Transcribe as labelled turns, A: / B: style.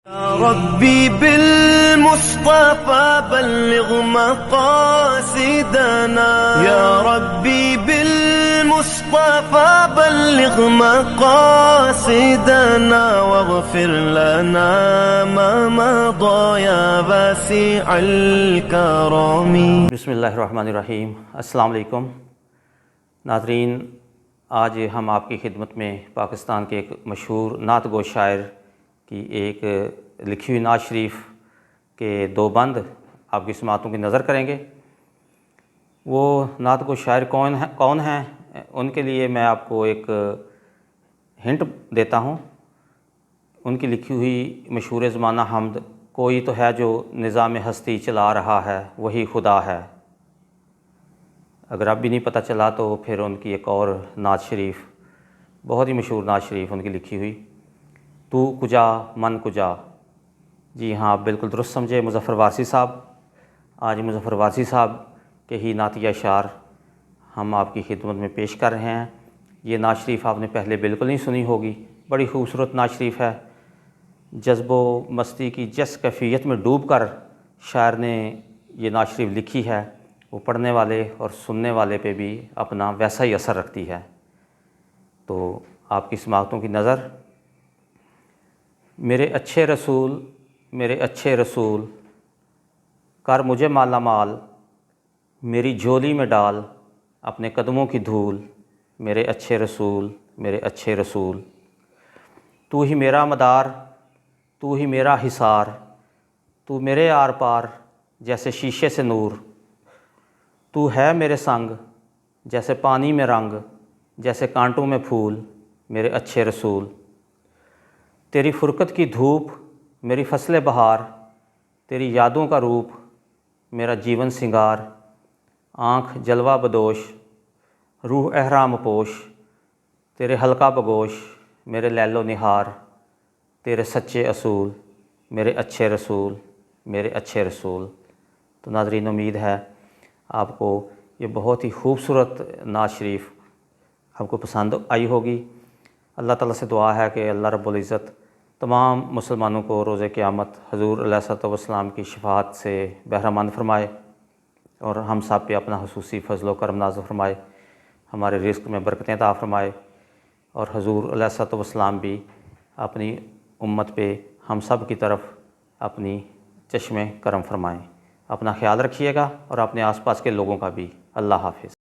A: ربي بالمصطفى بلغ مقاصدنا، يا ربي بالمصطفى بلغ مقاصدنا، واغفر لنا ما مضى يا واسع الكرم۔
B: بسم اللہ الرحمن الرحیم۔ السلام علیکم ناظرین، آج ہم آپ کی خدمت میں پاکستان کے ایک مشہور نعت گو شاعر کی ایک لکھی ہوئی نعت شریف کے دو بند آپ کی سماعتوں کی نظر کریں گے۔ وہ نعت گو شاعر کون ہیں ان کے لیے میں آپ کو ایک ہنٹ دیتا ہوں۔ ان کی لکھی ہوئی مشہور زمانہ حمد کوئی تو ہے جو نظام ہستی چلا رہا ہے وہی خدا ہے۔ اگر اب بھی نہیں پتہ چلا تو پھر ان کی ایک اور نعت شریف، بہت ہی مشہور نعت شریف ان کی لکھی ہوئی، تو کجا من کجا۔ جی ہاں، آپ بالکل درست سمجھے، مظفر وارثی صاحب۔ آج مظفر وارثی صاحب کے ہی نعتیہ اشعار ہم آپ کی خدمت میں پیش کر رہے ہیں۔ یہ نعت شریف آپ نے پہلے بالکل نہیں سنی ہوگی، بڑی خوبصورت نعت شریف ہے۔ جذب و مستی کی جس کیفیت میں ڈوب کر شاعر نے یہ نعت شریف لکھی ہے، وہ پڑھنے والے اور سننے والے پہ بھی اپنا ویسا ہی اثر رکھتی ہے۔ تو آپ کی سماعتوں کی نظر۔ میرے اچھے رسول کر مجھے مالا مال، میری جھولی میں ڈال اپنے قدموں کی دھول، میرے اچھے رسول۔ تو ہی میرا مدار، تو ہی میرا حصار، تو میرے آر پار جیسے شیشے سے نور، تو ہے میرے سنگ جیسے پانی میں رنگ، جیسے کانٹوں میں پھول، میرے اچھے رسول۔ تیری فرقت کی دھوپ میری فصل بہار، تیری یادوں کا روپ میرا جیون سنگار، آنکھ جلوہ بدوش روح احرام پوش، تیرے حلقہ بگوش میرے لیل و نہار، تیرے سچے اصول میرے اچھے رسول۔ تو ناظرین، امید ہے آپ کو یہ بہت ہی خوبصورت نعت شریف آپ کو پسند آئی ہوگی۔ اللہ تعالیٰ سے دعا ہے کہ اللہ رب العزت تمام مسلمانوں کو روز قیامت حضور علیہ الصلوۃ والسلام کی شفاعت سے بہرہ مند فرمائے، اور ہم سب پہ اپنا خصوصی فضل و کرم نازل فرمائے، ہمارے رزق میں برکتیں عطا فرمائے، اور حضور علیہ الصلوۃ والسلام بھی اپنی امت پہ ہم سب کی طرف اپنی چشم کرم فرمائیں۔ اپنا خیال رکھیے گا اور اپنے آس پاس کے لوگوں کا بھی۔ اللہ حافظ۔